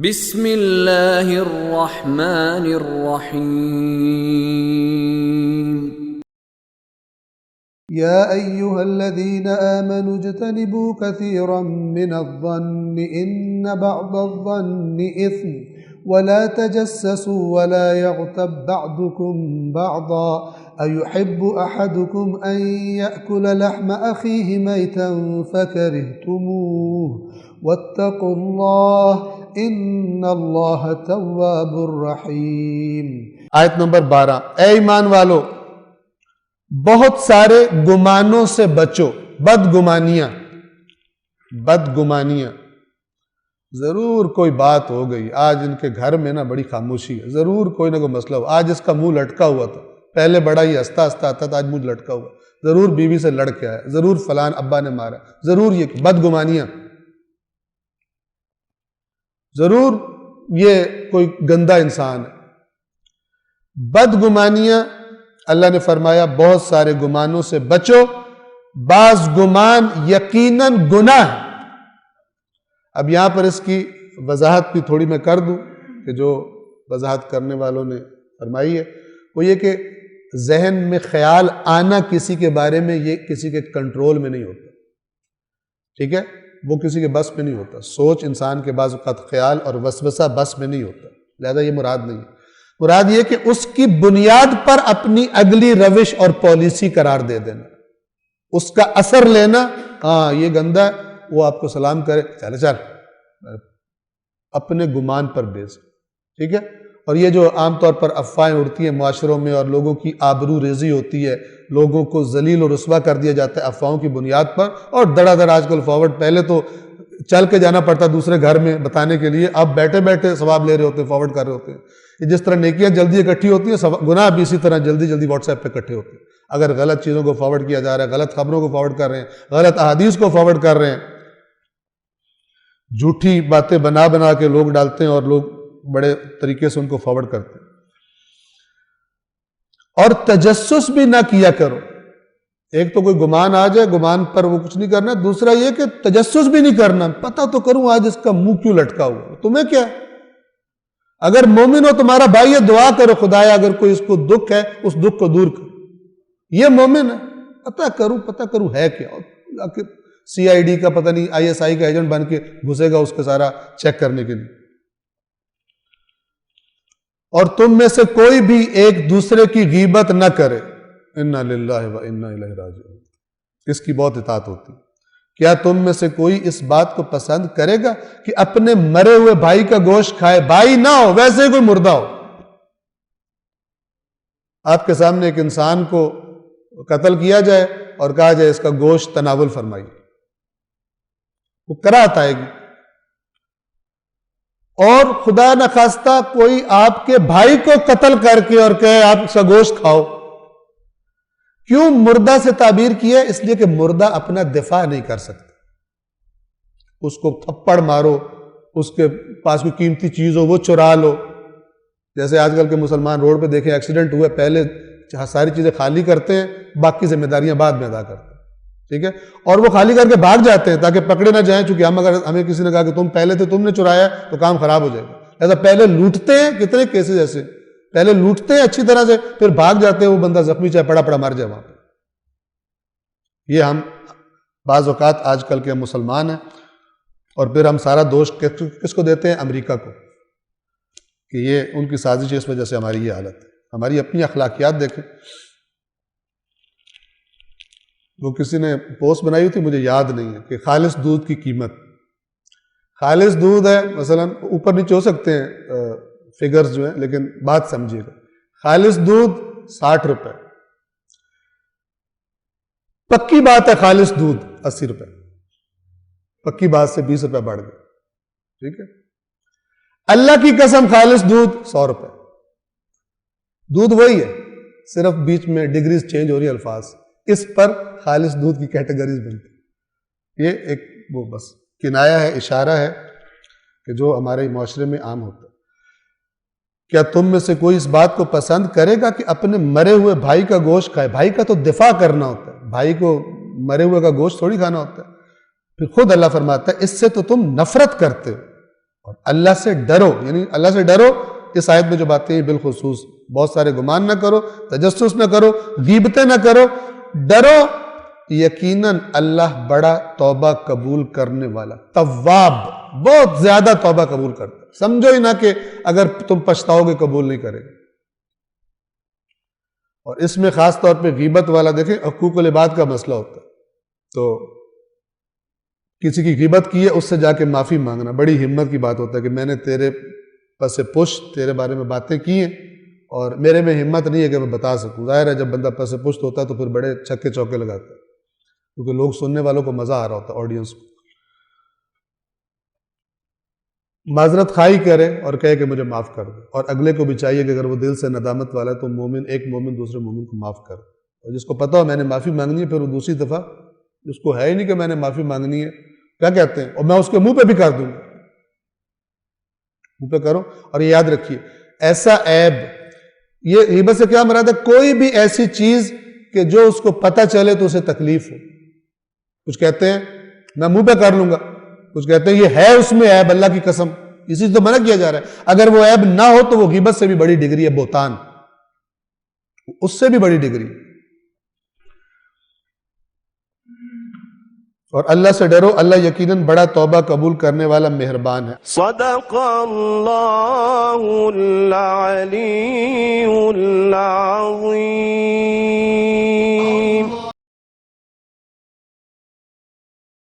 بسم اللہ الرحمن الرحیم يا أيها الذين آمنوا اجتنبوا كثيرا من الظن إن بعض الظن إثم ولا تجسسوا ولا يغتب بعضكم بعضا أيحب أحدكم أن يأكل لحم أخيه ميتا فكرهتموه واتقوا الله إن الله تواب رحيم۔ آیت نمبر 12۔ اے ایمان والو، بہت سارے گمانوں سے بچو، بدگمانیاں۔ ضرور کوئی بات ہو گئی، آج ان کے گھر میں نا بڑی خاموشی ہے، ضرور کوئی نہ کوئی مسئلہ ہو، آج اس کا منہ لٹکا ہوا تھا، پہلے بڑا ہی ہنستا آتا تھا، آج منہ لٹکا ہوا، ضرور بیوی سے لڑ کے آیا، ضرور فلان ابا نے مارا، ضرور یہ بدگمانیاں، ضرور یہ کوئی گندا انسان ہے۔ بدگمانیاں، اللہ نے فرمایا بہت سارے گمانوں سے بچو، بعض گمان یقیناً گناہ ہے۔ اب یہاں پر اس کی وضاحت بھی تھوڑی میں کر دوں کہ جو وضاحت کرنے والوں نے فرمائی ہے وہ یہ کہ ذہن میں خیال آنا کسی کے بارے میں یہ کسی کے کنٹرول میں نہیں ہوتا، ٹھیک ہے، وہ کسی کے بس میں نہیں ہوتا، سوچ انسان کے بعض اوقات خیال اور وسوسہ بس میں نہیں ہوتا، لہذا یہ مراد نہیں ہے۔ مراد یہ کہ اس کی بنیاد پر اپنی اگلی روش اور پالیسی قرار دے دینا، اس کا اثر لینا، ہاں یہ گندا ہے، وہ آپ کو سلام کرے چل اپنے گمان پر بیس، ٹھیک ہے۔ اور یہ جو عام طور پر افواہیں اڑتی ہیں معاشروں میں اور لوگوں کی آبرو ریزی ہوتی ہے، لوگوں کو ذلیل و رسوا کر دیا جاتا ہے افواہوں کی بنیاد پر، اور دڑا دڑ آج کل فارورڈ، پہلے تو چل کے جانا پڑتا دوسرے گھر میں بتانے کے لیے، اب بیٹھے بیٹھے ثواب لے رہے ہوتے ہیں، فارورڈ کر رہے ہوتے ہیں۔ جس طرح نیکیاں جلدی اکٹھی ہوتی ہیں، گناہ بھی اسی طرح جلدی جلدی واٹس ایپ پہ اکٹھے ہوتے ہیں۔ اگر غلط چیزوں کو فارورڈ کیا جا رہا ہے، غلط خبروں کو فارورڈ کر رہے ہیں، غلط احادیث کو فارورڈ کر رہے ہیں، جھوٹی باتیں بنا بنا کے لوگ ڈالتے ہیں اور لوگ بڑے طریقے سے ان کو فارورڈ کرتے ہیں۔ اور تجسس بھی نہ کیا کرو، ایک تو کوئی گمان آ جائے، گمان پر وہ کچھ نہیں کرنا، دوسرا یہ کہ تجسس بھی نہیں کرنا، پتہ تو کروں آج اس کا منہ کیوں لٹکا ہوا، تمہیں کیا؟ اگر مومن ہو تمہارا بھائی ہے، دعا کرو خدایا اگر کوئی اس کو دکھ ہے اس دکھ کو دور کر، یہ مومن ہے، پتہ کروں ہے کیا، سی آئی ڈی کا پتہ نہیں آئی ایس آئی کا ایجنٹ بن کے گھسے گا اس کا سارا چیک کرنے کے لیے۔ اور تم میں سے کوئی بھی ایک دوسرے کی غیبت نہ کرے، انا للہ و انا الیہ راجعون، اس کی بہت اطاعت ہوتی ہے۔ کیا تم میں سے کوئی اس بات کو پسند کرے گا کہ اپنے مرے ہوئے بھائی کا گوشت کھائے؟ بھائی نہ ہو، ویسے ہی کوئی مردہ ہو، آپ کے سامنے ایک انسان کو قتل کیا جائے اور کہا جائے اس کا گوشت تناول فرمائیے، وہ کراہت آئے گی۔ اور خدا نخواستہ کوئی آپ کے بھائی کو قتل کر کے اور کہے آپ اس کا گوشت کھاؤ، کیوں مردہ سے تعبیر کیا؟ اس لیے کہ مردہ اپنا دفاع نہیں کر سکتا، اس کو تھپڑ مارو، اس کے پاس کوئی قیمتی چیز ہو وہ چرا لو، جیسے آج کل کے مسلمان روڈ پہ دیکھیں ایکسیڈنٹ ہوئے پہلے ساری چیزیں خالی کرتے ہیں، باقی ذمہ داریاں بعد میں ادا کرتے ہیں، ٹھیک ہے، اور وہ خالی کر کے بھاگ جاتے ہیں تاکہ پکڑے نہ جائیں، چونکہ اگر ہمیں کسی نے کہا کہ تم پہلے تھے تم نے چرایا تو کام خراب ہو جائے گا، لہذا پہلے لوٹتے ہیں، کتنے کیسز ایسے پہلے لوٹتے ہیں اچھی طرح سے، پھر بھاگ جاتے ہیں، وہ بندہ زخمی چاہے پڑا مر جائے وہاں پہ۔ یہ ہم بعض اوقات آج کل کے مسلمان ہیں، اور پھر ہم سارا دوش کس کو دیتے ہیں؟ امریکہ کو، کہ یہ ان کی سازش ہے، اس وجہ سے ہماری یہ حالت ہے۔ ہماری اپنی اخلاقیات دیکھیں، وہ کسی نے پوسٹ بنائی ہوئی تھی مجھے یاد نہیں ہے، کہ خالص دودھ کی قیمت، خالص دودھ ہے مثلا اوپر نیچے ہو سکتے ہیں فگرز جو ہیں، لیکن بات سمجھیے گا، خالص دودھ 60 روپے، پکی بات ہے خالص دودھ 80 روپے، پکی بات سے 20 روپے بڑھ گئے، ٹھیک ہے۔ اللہ کی قسم خالص دودھ 100 روپے، دودھ وہی ہے، صرف بیچ میں ڈگریز چینج ہو رہی ہے، الفاظ، اس پر خالص دودھ کی کیٹیگریز بنتی، یہ ایک وہ بس کنایا ہے، اشارہ ہے کہ جو ہمارے معاشرے میں عام ہوتا ہے۔ کیا تم میں سے کوئی اس بات کو پسند کرے گا کہ اپنے مرے ہوئے بھائی کا گوشت کھائے؟ بھائی کا تو دفاع کرنا ہوتا ہے، بھائی کو مرے ہوئے کا گوشت تھوڑی کھانا ہوتا ہے۔ پھر خود اللہ فرماتا ہے اس سے تو تم نفرت کرتے ہو، اور اللہ سے ڈرو، یعنی اللہ سے ڈرو اس آیت میں جو باتیں ہیں بالخصوص، بہت سارے گمان نہ کرو، تجسس نہ کرو، غیبتیں نہ کرو، ڈرو یقیناً اللہ بڑا توبہ قبول کرنے والا، تواب، بہت زیادہ توبہ قبول کرتا ہے، سمجھو ہی نہ کہ اگر تم پچھتاؤ گے قبول نہیں کرے گا۔ اور اس میں خاص طور پہ غیبت والا دیکھیں حقوق العباد کا مسئلہ ہوتا ہے، تو کسی کی غیبت کی ہے اس سے جا کے معافی مانگنا بڑی ہمت کی بات ہوتا ہے کہ میں نے تیرے پس پشت تیرے بارے میں باتیں کی ہیں اور میرے میں ہمت نہیں ہے کہ میں بتا سکوں۔ ظاہر ہے جب بندہ پس پشت ہوتا ہے تو پھر بڑے چھکے چوکے لگاتا ہے، کیونکہ لوگ سننے والوں کو مزہ آ رہا ہوتا ہے، آڈینس کو۔ معذرت خواہی کرے اور کہے کہ مجھے معاف کر دے، اور اگلے کو بھی چاہیے کہ اگر وہ دل سے ندامت والا ہے تو مومن، ایک مومن دوسرے مومن کو معاف کر دے، اور جس کو پتا ہو میں نے معافی مانگنی ہے پھر وہ دوسری دفعہ، اس کو ہے ہی نہیں کہ میں نے معافی مانگنی ہے، کیا کہتے ہیں، اور میں اس کے منہ پہ بھی کر دوں گا، منہ پہ کرو۔ اور یہ یاد رکھیے ایسا عیب، یہ غیبت سے کیا مراد ہے، کوئی بھی ایسی چیز کہ جو اس کو پتہ چلے تو اسے تکلیف ہو۔ کچھ کہتے ہیں میں منہ پہ کر لوں گا، کچھ کہتے ہیں یہ ہے اس میں عیب، اللہ کی قسم اسی سے تو منع کیا جا رہا ہے۔ اگر وہ عیب نہ ہو تو وہ غیبت سے بھی بڑی ڈگری ہے، بہتان، اس سے بھی بڑی ڈگری۔ اور اللہ سے ڈرو، اللہ یقیناً بڑا توبہ قبول کرنے والا مہربان ہے۔ صدق اللہ العلی العظیم۔